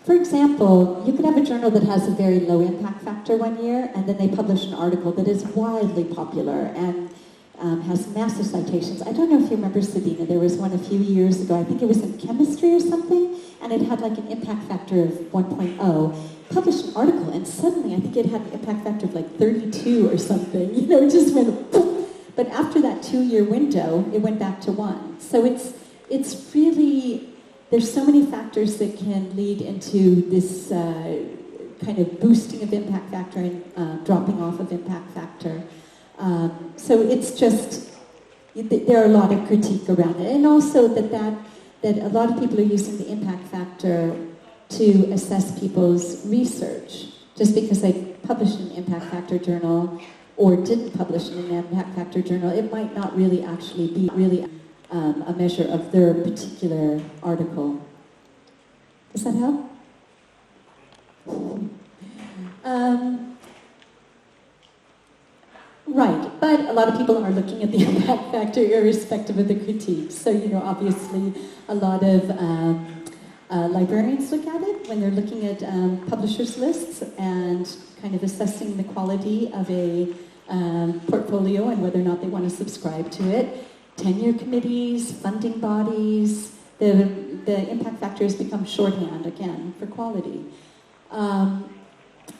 For example, you could have a journal that has a very low impact factor one year, and then they publish an article that is wildly popular and has massive citations. I don't know if you remember, Sabina, there was one a few years ago, I think it was in chemistry or something, and it had like an impact factor of 1.0. Published an article, and suddenly I think it had an impact factor of like 32 or something. You know, it just went poof. But after that 2-year window, it went back to 1. So it's really, there's so many factors that can lead into this kind of boosting of impact factor and dropping off of impact factor. So it's just, there are a lot of critique around it. And also that a lot of people are using the impact factor to assess people's research. Just because they published in an impact factor journal or didn't publish in an impact factor journal, it might not really actually be a measure of their particular article. Does that help? Right, but a lot of people are looking at the impact factor irrespective of the critiques. So, you know, obviously a lot of librarians look at it when they're looking at publishers' lists and kind of assessing the quality of a portfolio and whether or not they want to subscribe to it. Tenure committees, funding bodies, the impact factor has become shorthand, again, for quality.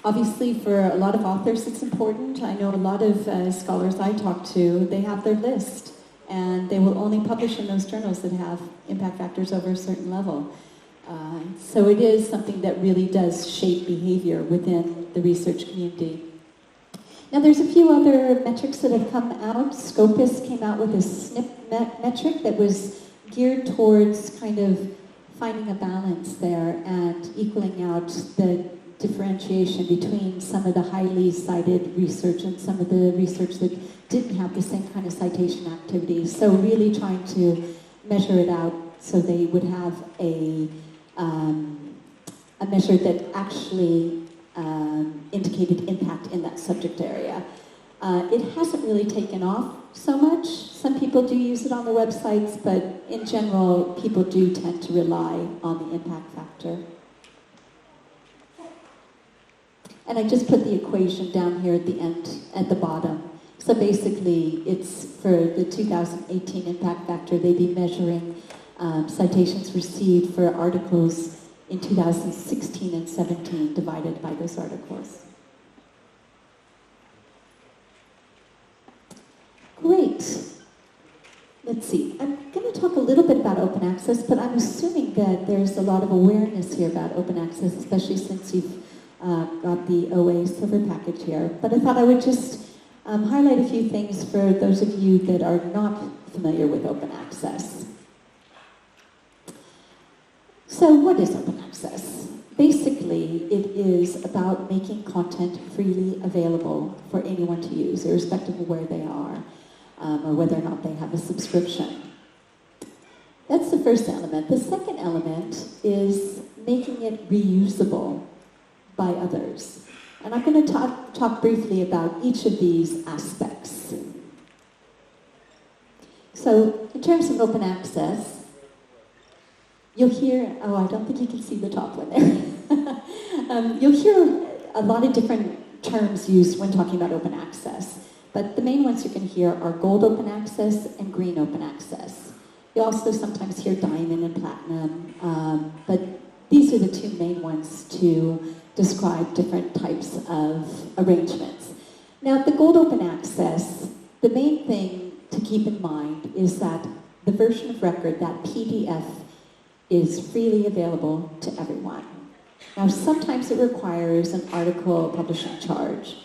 Obviously, for a lot of authors, it's important. I know a lot of scholars I talk to, they have their list, and they will only publish in those journals that have impact factors over a certain level. So it is something that really does shape behavior within the research community. Now there's a few other metrics that have come out. Scopus came out with a Snip Metric that was geared towards kind of finding a balance there and equaling out the differentiation between some of the highly cited research and some of the research that didn't have the same kind of citation activity. So really trying to measure it out so they would have a measure that actually indicated impact in that subject area. It hasn't really taken off so much. Some people do use it on their websites, but in general, people do tend to rely on the impact factor. And I just put the equation down here at the end, at the bottom. So basically, it's for the 2018 impact factor, they'd be measuring citations received for articles in 2016 and 17 divided by those articles. Great. Let's see. I'm going to talk a little bit about open access, but I'm assuming that there's a lot of awareness here about open access, especially since you've got the OA silver package here. But I thought I would just highlight a few things for those of you that are not familiar with open access. So what is open access? Basically, it is about making content freely available for anyone to use, irrespective of where they are, or whether or not they have a subscription. That's the first element. The second element is making it reusable by others. And I'm going to talk briefly about each of these aspects. So, in terms of open access, you'll hear, oh, I don't think you can see the top one there. You'll hear a lot of different terms used when talking about open access. But the main ones you can hear are gold open access and green open access. You also sometimes hear diamond and platinum, but these are the two main ones to describe different types of arrangements. Now, the gold open access, the main thing to keep in mind is that the version of record, that PDF, is freely available to everyone. Now, sometimes it requires an article publishing charge,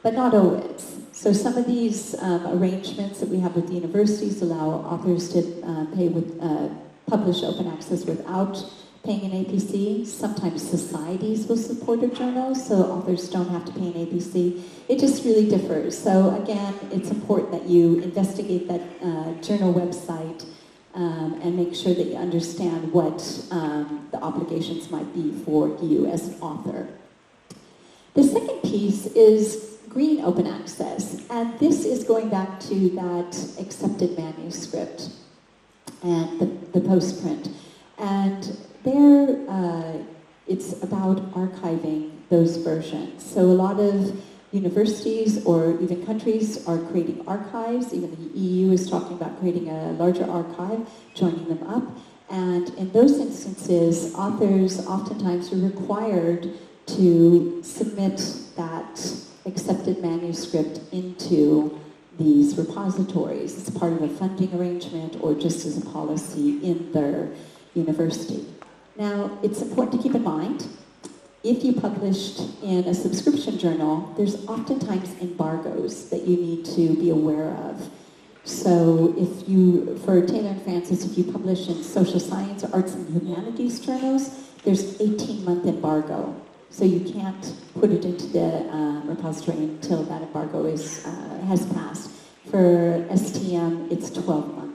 but not always. So some of these arrangements that we have with the universities allow authors to publish open access without paying an APC. Sometimes societies will support a journal, so authors don't have to pay an APC. It just really differs. So again, it's important that you investigate that journal website and make sure that you understand what the obligations might be for you as an author. The second piece is green open access, and this is going back to that accepted manuscript and the postprint. And there, it's about archiving those versions. So a lot of universities or even countries are creating archives. Even the EU is talking about creating a larger archive, joining them up. And in those instances, authors oftentimes are required to submit that accepted manuscript into these repositories as part of a funding arrangement or just as a policy in their university. Now, it's important to keep in mind, if you published in a subscription journal, there's oftentimes embargoes that you need to be aware of. So if you, for Taylor and Francis, if you publish in social science, arts and humanities journals, there's 18-month embargo. So you can't put it into the repository until that embargo has passed. For STM, it's 12-month.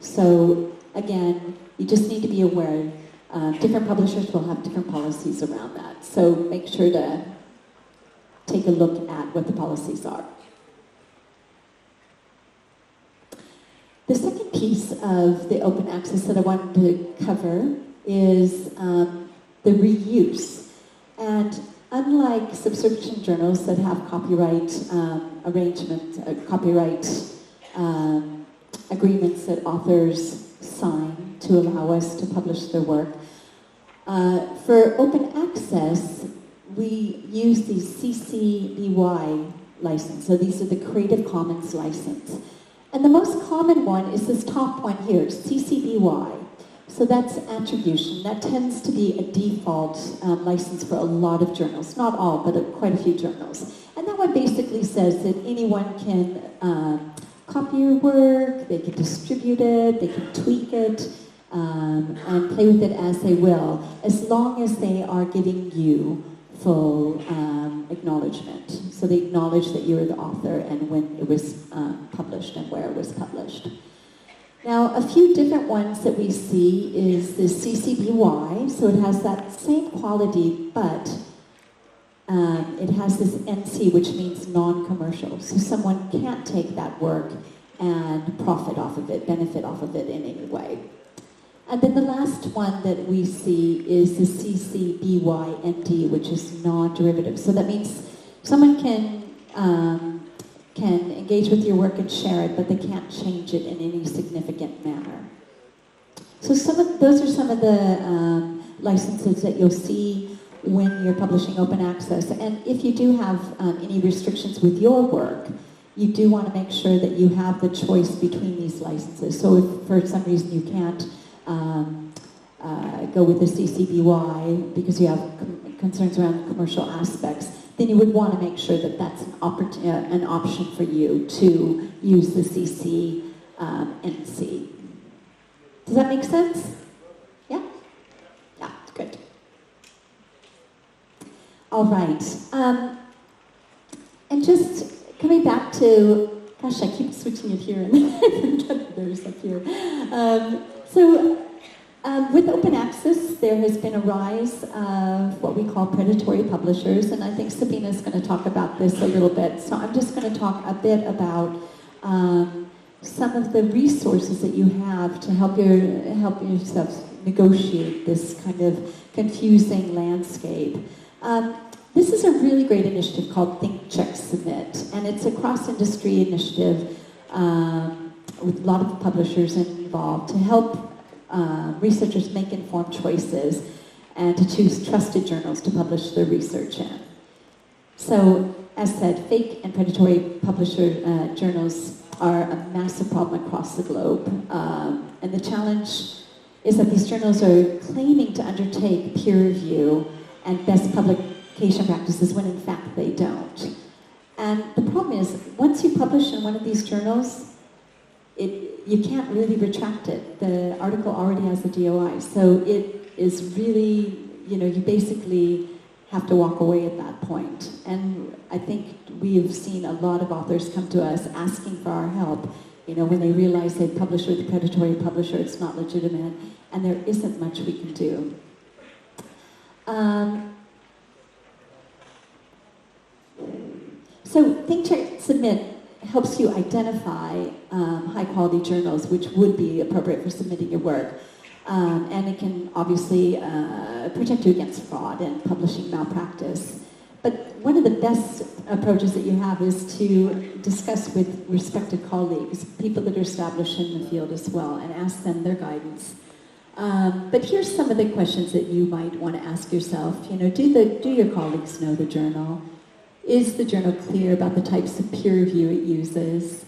So again, you just need to be aware. Different publishers will have different policies around that. So make sure to take a look at what the policies are. The second piece of the open access that I wanted to cover is the reuse. And unlike subscription journals that have copyright agreements that authors sign to allow us to publish their work, for open access, we use the CCBY license. So these are the Creative Commons license. And the most common one is this top one here, CCBY. So that's attribution. That tends to be a default license for a lot of journals. Not all, but quite a few journals. And that one basically says that anyone can copy your work, they can distribute it, they can tweak it, and play with it as they will, as long as they are giving you full acknowledgement. So they acknowledge that you're the author and when it was published and where it was published. Now, a few different ones that we see is the CCBY, so it has that same quality, but it has this NC, which means non-commercial. So someone can't take that work and profit off of it, benefit off of it in any way. And then the last one that we see is the CCBY MD, which is non-derivative. So that means someone can engage with your work and share it, but they can't change it in any significant manner. So those are some of the licenses that you'll see when you're publishing open access. And if you do have any restrictions with your work, you do want to make sure that you have the choice between these licenses. So if for some reason you can't go with the CCBY because you have concerns around commercial aspects, then you would want to make sure that that's an option for you to use the CC NC. Does that make sense? Yeah? Yeah, good. All right. And just coming back to, gosh, I keep switching it here and then I forget there's up here. With open access, there has been a rise of what we call predatory publishers, and I think Sabina's going to talk about this a little bit. So I'm just going to talk a bit about some of the resources that you have to help yourself negotiate this kind of confusing landscape. This is a really great initiative called Think, Check, Submit, and it's a cross-industry initiative with a lot of publishers involved to help researchers make informed choices and to choose trusted journals to publish their research in. So, as said, fake and predatory publisher journals are a massive problem across the globe. And the challenge is that these journals are claiming to undertake peer review and best publication practices when in fact they don't. And the problem is, once you publish in one of these journals, you can't really retract it. The article already has a DOI. So it is really, you basically have to walk away at that point. And I think we've seen a lot of authors come to us asking for our help, when they realize they publish with a predatory publisher, it's not legitimate, and there isn't much we can do. So Think, Check, Submit helps you identify high-quality journals which would be appropriate for submitting your work. And it can obviously protect you against fraud and publishing malpractice. But one of the best approaches that you have is to discuss with respected colleagues, people that are established in the field as well, and ask them their guidance. But here's some of the questions that you might want to ask yourself. You know, do your colleagues know the journal? Is the journal clear about the types of peer review it uses?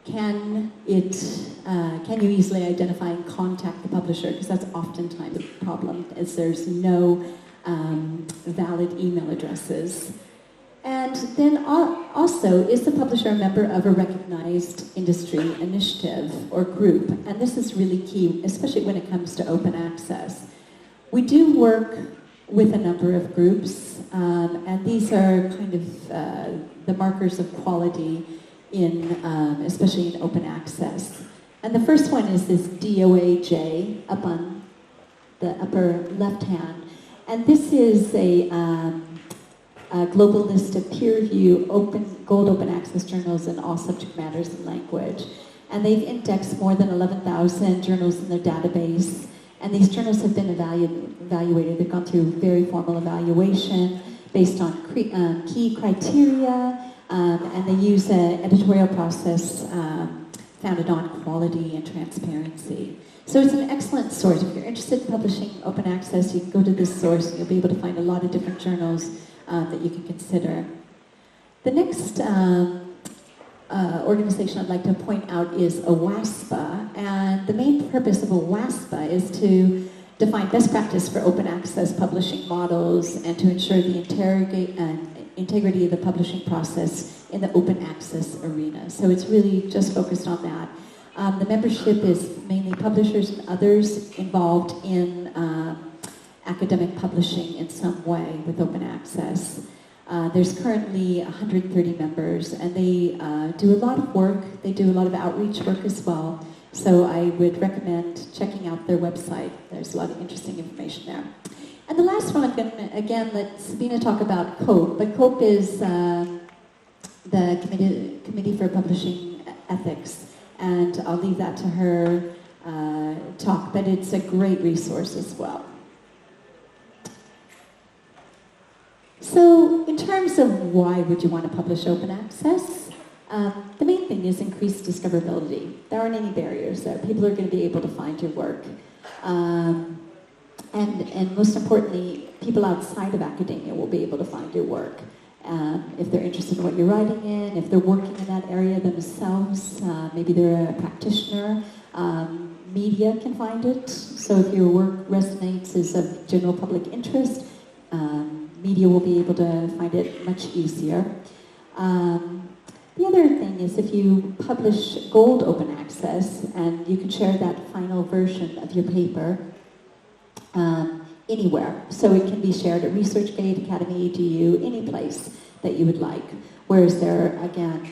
Can you easily identify and contact the publisher? Because that's oftentimes the problem, is there's no valid email addresses. And then also, is the publisher a member of a recognized industry initiative or group? And this is really key, especially when it comes to open access. We do work with a number of groups, and these are kind of the markers of quality in, especially in open access. And the first one is this DOAJ up on the upper left hand. And this is a global list of peer-review gold open access journals in all subject matters and language. And they've indexed more than 11,000 journals in their database. And these journals have been evaluated. They've gone through very formal evaluation based on key criteria, and they use an editorial process founded on quality and transparency. So it's an excellent source. If you're interested in publishing open access, you can go to this source and you'll be able to find a lot of different journals that you can consider. The next organization I'd like to point out is OWASPA, and the main purpose of OWASPA is to define best practice for open access publishing models and to ensure the integrity of the publishing process in the open access arena. So it's really just focused on that. The membership is mainly publishers and others involved in academic publishing in some way with open access. There's currently 130 members, and they do a lot of work. They do a lot of outreach work as well. So I would recommend checking out their website. There's a lot of interesting information there. And the last one, I'm going to, again, let Sabina talk about COPE. But COPE is the Committee for Publishing Ethics. And I'll leave that to her talk, but it's a great resource as well. So in terms of why would you want to publish open access, the main thing is increased discoverability. There aren't any barriers there. People are going to be able to find your work. And most importantly, people outside of academia will be able to find your work. If they're interested in what you're writing in, if they're working in that area themselves, maybe they're a practitioner, media can find it. So if your work resonates as of general public interest, media will be able to find it much easier. The other thing is if you publish gold open access and you can share that final version of your paper anywhere. So it can be shared at ResearchGate, Academy EDU, any place that you would like. Whereas there are, again,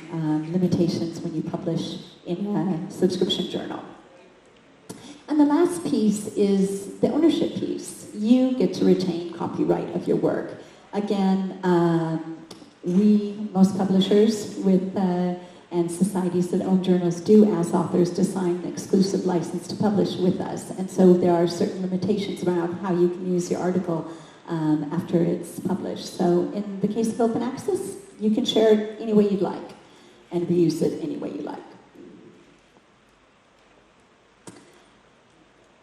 limitations when you publish in a subscription journal. And the last piece is the ownership piece. You get to retain copyright of your work. Again, most publishers and societies that own journals do ask authors to sign an exclusive license to publish with us. And so there are certain limitations around how you can use your article after it's published. So in the case of open access, you can share it any way you'd like and reuse it any way you like.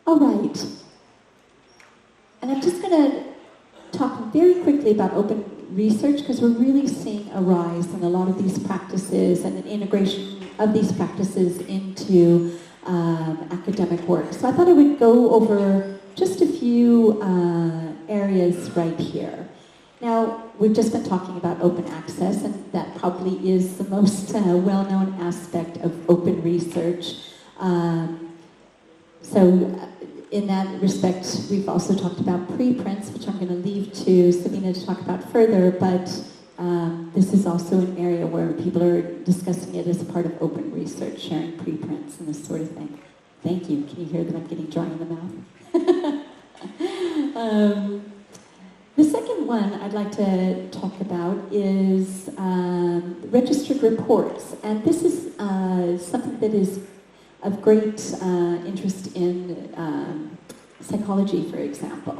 All right. And I'm just going to talk very quickly about open research because we're really seeing a rise in a lot of these practices and an integration of these practices into academic work. So I thought I would go over just a few areas right here. Now, we've just been talking about open access, and that probably is the most well-known aspect of open research. So in that respect, we've also talked about preprints, which I'm going to leave to Sabina to talk about further, but this is also an area where people are discussing it as part of open research, sharing preprints and this sort of thing. Thank you. Can you hear that I'm getting dry in the mouth? The second one I'd like to talk about is registered reports, and this is something that is of great interest in psychology, for example.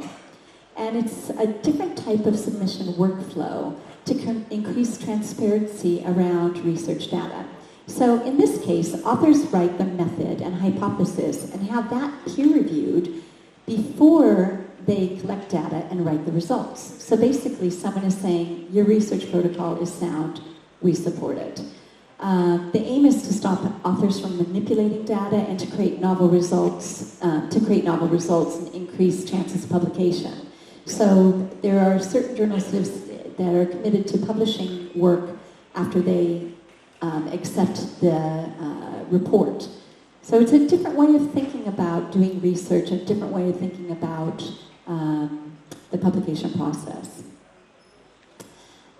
And it's a different type of submission workflow to increase transparency around research data. So in this case, authors write the method and hypothesis and have that peer-reviewed before they collect data and write the results. So basically, someone is saying, your research protocol is sound, we support it. The aim is to stop authors from manipulating data and to create novel results, and increase chances of publication. So there are certain journals that are committed to publishing work after they accept the report. So it's a different way of thinking about doing research, a different way of thinking about the publication process.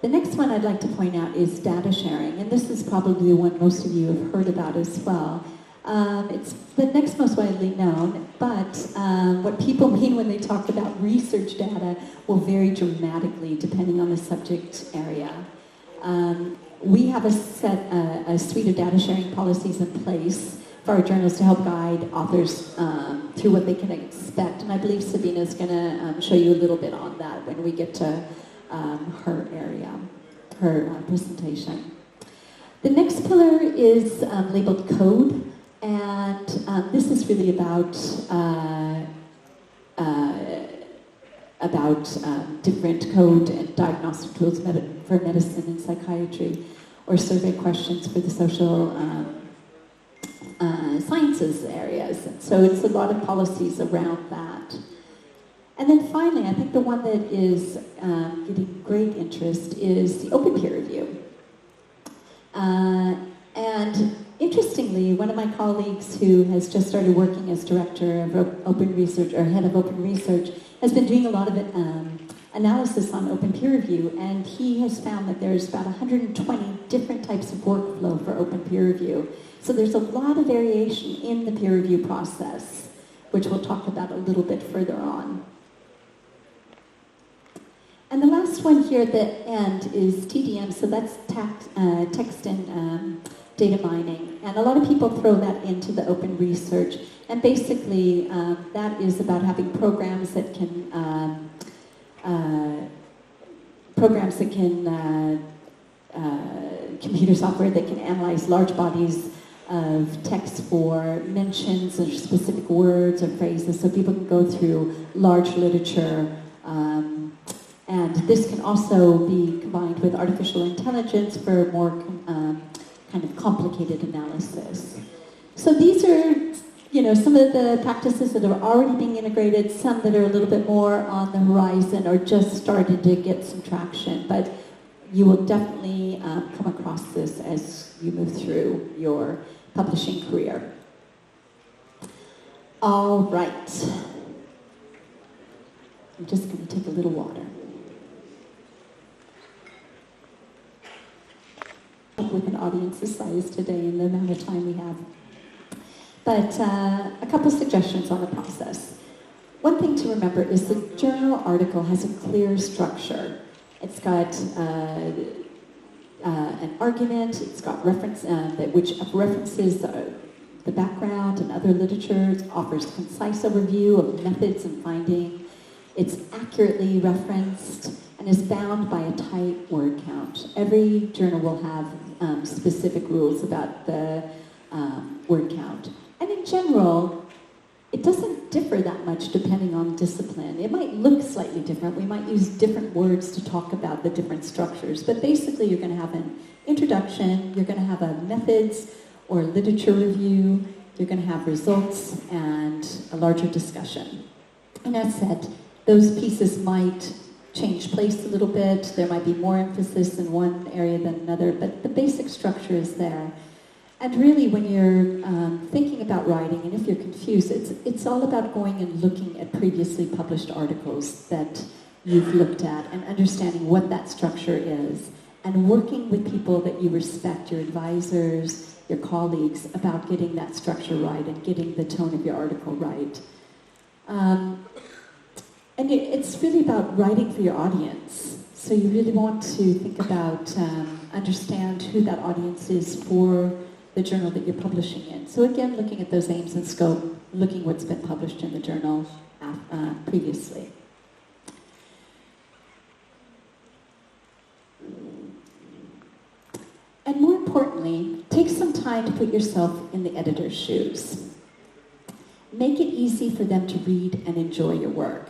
The next one I'd like to point out is data sharing, and this is probably one most of you have heard about as well. It's the next most widely known, but what people mean when they talk about research data will vary dramatically depending on the subject area. We have a suite of data sharing policies in place for our journals to help guide authors through what they can expect, and I believe Sabina is going to show you a little bit on that when we get to her area, her presentation. The next pillar is labeled code. And this is really about different code and diagnostic tools for medicine and psychiatry, or survey questions for the social sciences areas. And so it's a lot of policies around that. And then finally, I think the one that is getting great interest is the open peer review. And interestingly, one of my colleagues who has just started working as director of open research, or head of open research, has been doing a lot of analysis on open peer review, and he has found that there's about 120 different types of workflow for open peer review. So there's a lot of variation in the peer review process, which we'll talk about a little bit further on. And the last one here at the end is TDM, so that's text and data mining. And a lot of people throw that into the open research. And basically, that is about having programs that can, computer software that can analyze large bodies of text for mentions or specific words or phrases, so people can go through large literature. And this can also be combined with artificial intelligence for more kind of complicated analysis. So these are, some of the practices that are already being integrated, some that are a little bit more on the horizon or just started to get some traction. But you will definitely come across this as you move through your publishing career. All right. I'm just going to take a little water. With an audience this size today and the amount of time we have. But a couple suggestions on the process. One thing to remember is the journal article has a clear structure. It's got an argument, it's got reference, which references the background and other literature, it offers concise overview of methods and finding. It's accurately referenced and is bound by a tight word count. Every journal will have specific rules about the word count. And in general, it doesn't differ that much depending on discipline. It might look slightly different. We might use different words to talk about the different structures, but basically you're going to have an introduction, you're going to have a methods or literature review, you're going to have results and a larger discussion. And as said, those pieces might change place a little bit. There might be more emphasis in one area than another, but the basic structure is there. And really, when you're thinking about writing, and if you're confused, it's all about going and looking at previously published articles that you've looked at and understanding what that structure is, and working with people that you respect, your advisors, your colleagues, about getting that structure right and getting the tone of your article right. And it's really about writing for your audience. So you really want to think about, understand who that audience is for the journal that you're publishing in. So again, looking at those aims and scope, looking what's been published in the journal previously. And more importantly, take some time to put yourself in the editor's shoes. Make it easy for them to read and enjoy your work.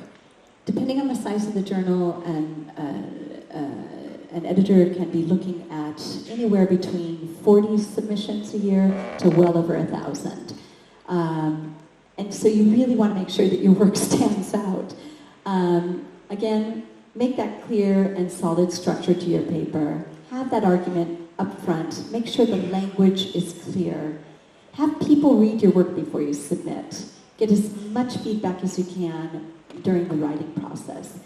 Depending on the size of the journal, an editor can be looking at anywhere between 40 submissions a year to well over 1,000. And so you really want to make sure that your work stands out. Again, make that clear and solid structure to your paper. Have that argument up front. Make sure the language is clear. Have people read your work before you submit. Get as much feedback as you can during the writing process.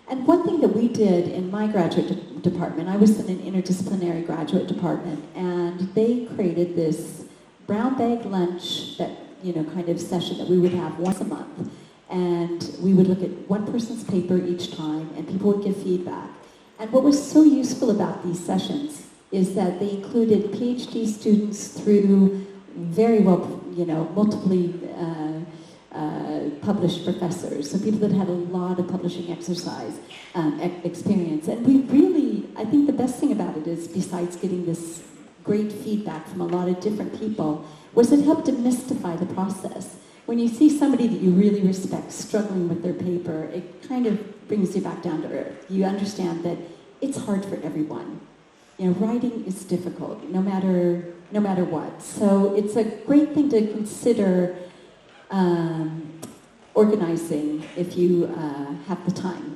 And one thing that we did in my graduate department, I was in an interdisciplinary graduate department, and they created this brown bag lunch that, kind of session that we would have once a month. And we would look at one person's paper each time, and people would give feedback. And what was so useful about these sessions is that they included PhD students through very well, multiply published professors, so people that had a lot of publishing experience. And we really, I think the best thing about it is, besides getting this great feedback from a lot of different people, was it helped demystify the process. When you see somebody that you really respect struggling with their paper, it kind of brings you back down to earth. You understand that it's hard for everyone. Writing is difficult, no matter what. So it's a great thing to consider organizing if you have the time.